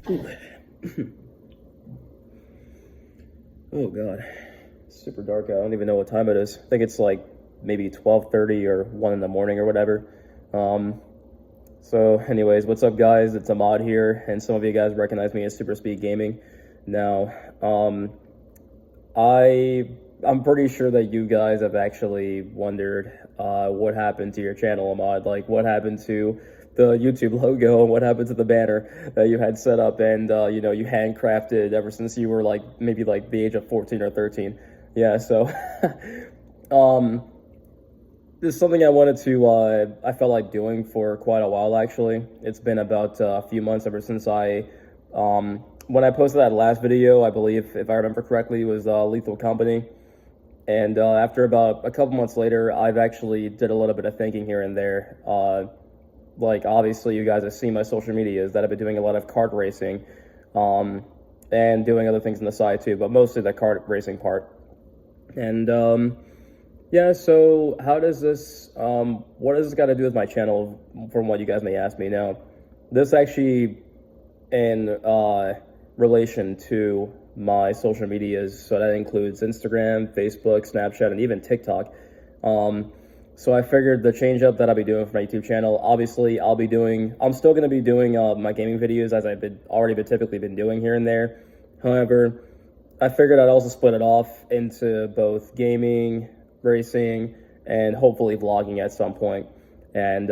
Oh god, it's super dark out. I don't even know what time it is. I think it's like maybe 12:30 or 1 in the morning or whatever. Um, so anyways, what's up guys? It's Ahmad here, and some of you guys recognize me as Super Speed Gaming. Now, I I'm pretty sure that you guys have actually wondered what happened to your channel, Ahmad. Like, what happened to the YouTube logo and what happened to the banner that you had set up and you handcrafted ever since you were like maybe like the age of 14 or 13. Yeah, so um, this is something I wanted to I felt like doing for quite a while actually. It's been about a few months ever since when I posted that last video, I believe, if I remember correctly, it was Lethal Company. And after about a couple months later, I've actually did a little bit of thinking here and there. Like, obviously, you guys have seen my social medias that I've been doing a lot of kart racing and doing other things on the side too, but mostly the kart racing part. And yeah, so how does this, what does this got to do with my channel, from what you guys may ask me? Now, this actually, in relation to my social medias, so that includes Instagram, Facebook, Snapchat, and even TikTok. So I figured the change up that I'll be doing for my YouTube channel, obviously I'm still going to be doing my gaming videos as I've already typically been doing here and there. However, I figured I'd also split it off into both gaming, racing, and hopefully vlogging at some point. And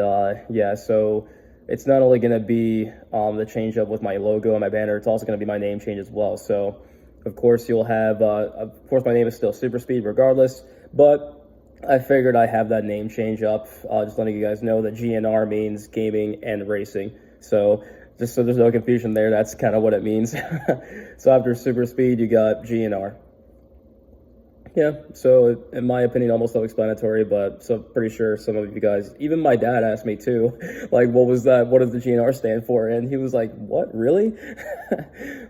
yeah, so it's not only going to be the change up with my logo and my banner, it's also going to be my name change as well. So of course you'll have, of course my name is still Super Speed regardless, but I figured I have that name change up, just letting you guys know that GNR means gaming and racing. So just so there's no confusion there, that's kind of what it means. So after Super Speed, you got GNR. Yeah, so in my opinion, almost self-explanatory, but so pretty sure some of you guys, even my dad asked me too, like, what was that? What does the GNR stand for? And he was like, what, really?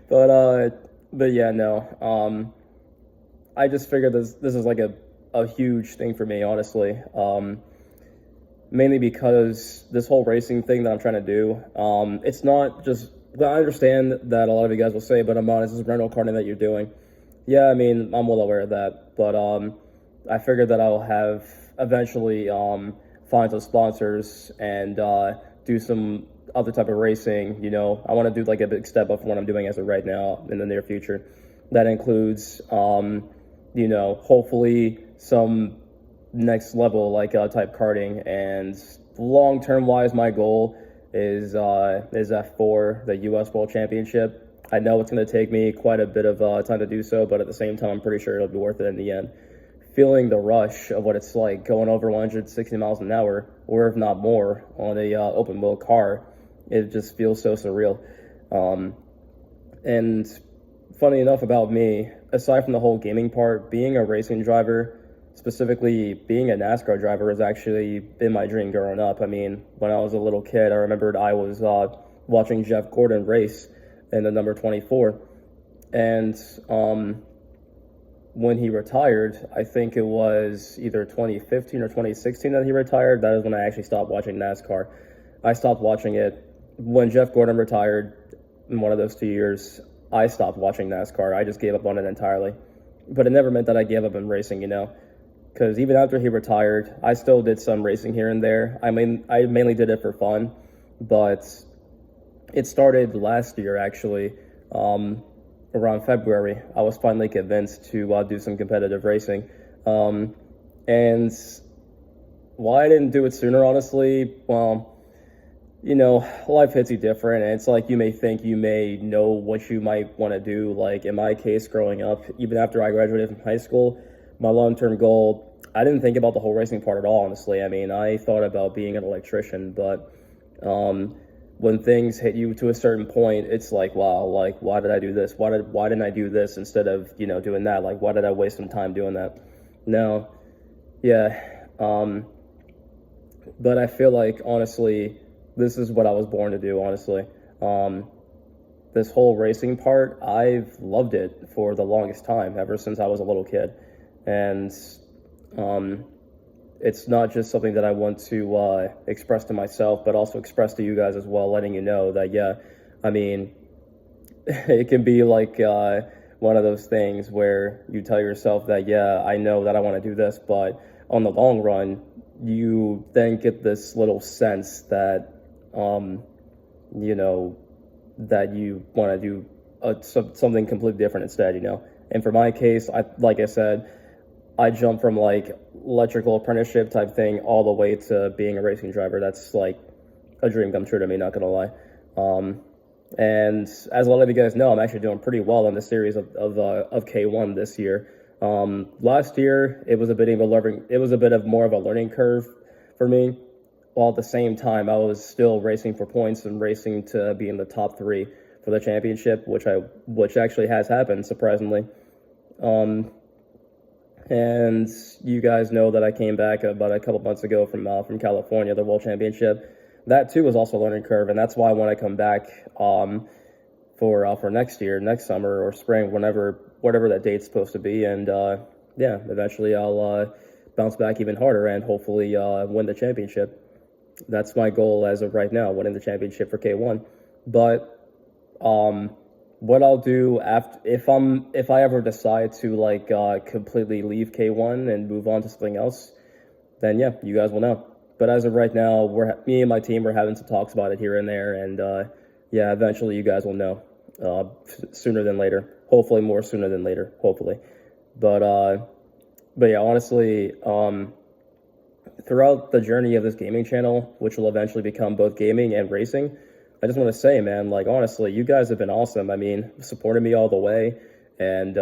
But yeah, no. I just figured this is like a huge thing for me, honestly. Mainly because this whole racing thing that I'm trying to do, it's not just, well, I understand that a lot of you guys will say, but Amon, this is rental karting that you're doing. Yeah, I mean, I'm well aware of that, but I figured that I'll have eventually find some sponsors and do some other type of racing. I want to do like a big step up from what I'm doing as of right now in the near future. That includes, hopefully some next level like type karting, and long term wise, my goal is F4, the U.S. World Championship. I know it's going to take me quite a bit of time to do so, but at the same time, I'm pretty sure it'll be worth it in the end. Feeling the rush of what it's like going over 160 miles an hour, or if not more, on a open wheel car, it just feels so surreal. And funny enough about me, aside from the whole gaming part, being a racing driver, specifically being a NASCAR driver, has actually been my dream growing up. I mean, when I was a little kid, I remembered I was watching Jeff Gordon race in the number 24. And when he retired, I think it was either 2015 or 2016 that he retired. That is when I actually stopped watching NASCAR. I stopped watching it when Jeff Gordon retired. In one of those 2 years, I stopped watching NASCAR. I just gave up on it entirely. But it never meant that I gave up on racing, because even after he retired, I still did some racing here and there. I mean, I mainly did it for fun, but it started last year, actually. Around February, I was finally convinced to do some competitive racing. And why I didn't do it sooner, honestly, well, life hits you different, and it's like you may think you may know what you might want to do. Like in my case, growing up, even after I graduated from high school, my long-term goal, I didn't think about the whole racing part at all, honestly. I mean, I thought about being an electrician, but when things hit you to a certain point, it's like, wow, like, why did I do this? Why didn't I do this instead of, doing that? Like, why did I waste some time doing that? No, yeah. But I feel like, honestly, this is what I was born to do, honestly. This whole racing part, I've loved it for the longest time, ever since I was a little kid. And it's not just something that I want to express to myself, but also express to you guys as well, letting you know that, yeah, I mean, it can be like one of those things where you tell yourself that, yeah, I know that I want to do this, but on the long run, you then get this little sense that, you know, that you want to do something completely different instead, you know. And for my case, like I said, I jumped from like electrical apprenticeship type thing all the way to being a racing driver. That's like a dream come true to me, not gonna lie. And as a lot of you guys know, I'm actually doing pretty well in the series of K1 this year. Last year it was a bit of more of a learning curve for me. While at the same time, I was still racing for points and racing to be in the top 3 for the championship, which actually has happened surprisingly. And you guys know that I came back about a couple months ago from California, the World Championship. That too was also a learning curve, and that's why when I come back for next year, next summer or spring, whatever that date's supposed to be, and yeah, eventually I'll bounce back even harder and hopefully win the championship. That's my goal as of right now, winning the championship for K1. But what I'll do after, if I ever decide to like completely leave K1 and move on to something else, then yeah, you guys will know. But as of right now, me and my team are having some talks about it here and there, and yeah, eventually you guys will know sooner than later. Hopefully more sooner than later. Hopefully, but yeah, honestly, throughout the journey of this gaming channel, which will eventually become both gaming and racing, I just want to say, man, like, honestly, you guys have been awesome. I mean, supporting me all the way and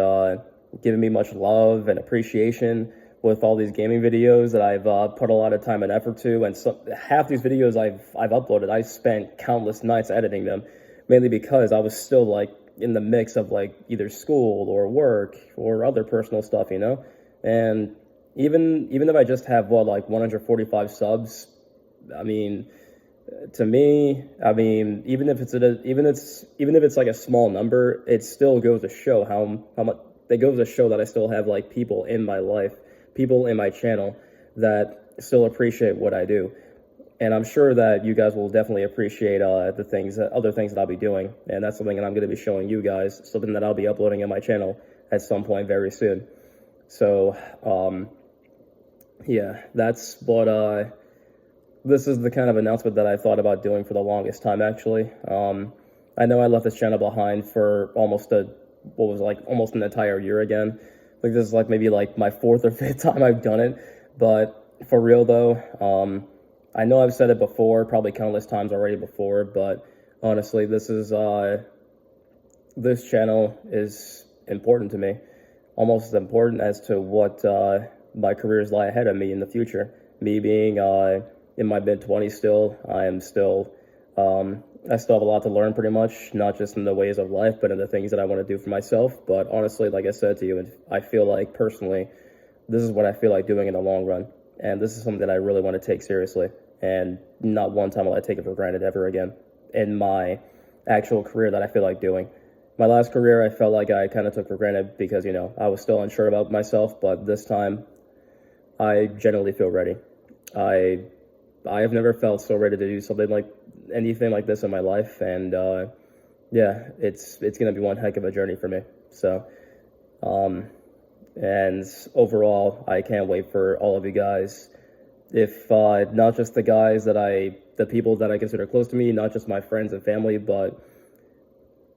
giving me much love and appreciation with all these gaming videos that I've put a lot of time and effort to. And half these videos I've uploaded, I spent countless nights editing them, mainly because I was still, like, in the mix of, like, either school or work or other personal stuff, you know? And even if I just have, like 145 subs, I mean, to me, I mean, even if it's like a small number, it still goes to show how much it goes to show that I still have like people in my life, people in my channel that still appreciate what I do. And I'm sure that you guys will definitely appreciate other things that I'll be doing. And that's something that I'm going to be showing you guys, something that I'll be uploading on my channel at some point very soon. So, yeah, that's what this is the kind of announcement that I thought about doing for the longest time, actually. I know I left this channel behind for almost an entire year again. Like, this is like maybe like my 4th or 5th time I've done it. But for real though, I know I've said it before, probably countless times already before, but honestly, this channel is important to me. Almost as important as to what my careers lie ahead of me in the future. Me being in my mid-20s still, I still have a lot to learn pretty much, not just in the ways of life, but in the things that I want to do for myself. But honestly, like I said to you, I feel like personally, this is what I feel like doing in the long run. And this is something that I really want to take seriously. And not one time will I take it for granted ever again in my actual career that I feel like doing. My last career, I felt like I kind of took for granted because, you know, I was still unsure about myself. But this time, I genuinely feel ready. I have never felt so ready to do anything like this in my life, and yeah, it's gonna be one heck of a journey for me. So, and overall, I can't wait for all of you guys. If not just the people that I consider close to me, not just my friends and family, but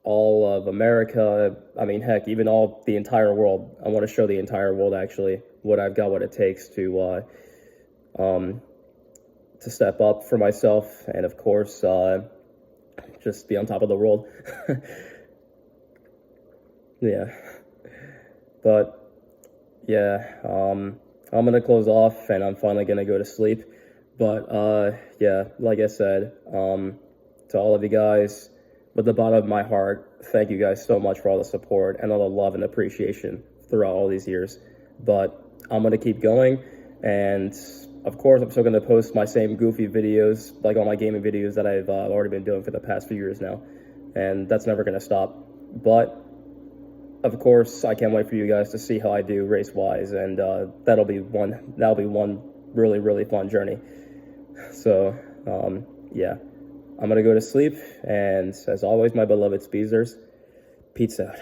all of America. I mean, heck, even the entire world. I want to show the entire world actually what it takes to step up for myself, and of course, just be on top of the world. Yeah, but yeah, I'm gonna close off, and I'm finally gonna go to sleep. But yeah, like I said, to all of you guys, with the bottom of my heart, thank you guys so much for all the support and all the love and appreciation throughout all these years. But I'm gonna keep going, and of course, I'm still going to post my same goofy videos, like all my gaming videos that I've already been doing for the past few years now, and that's never going to stop. But of course, I can't wait for you guys to see how I do race-wise, and that'll be one really, really fun journey. So, yeah, I'm going to go to sleep, and as always, my beloved Speedzers, Peace out.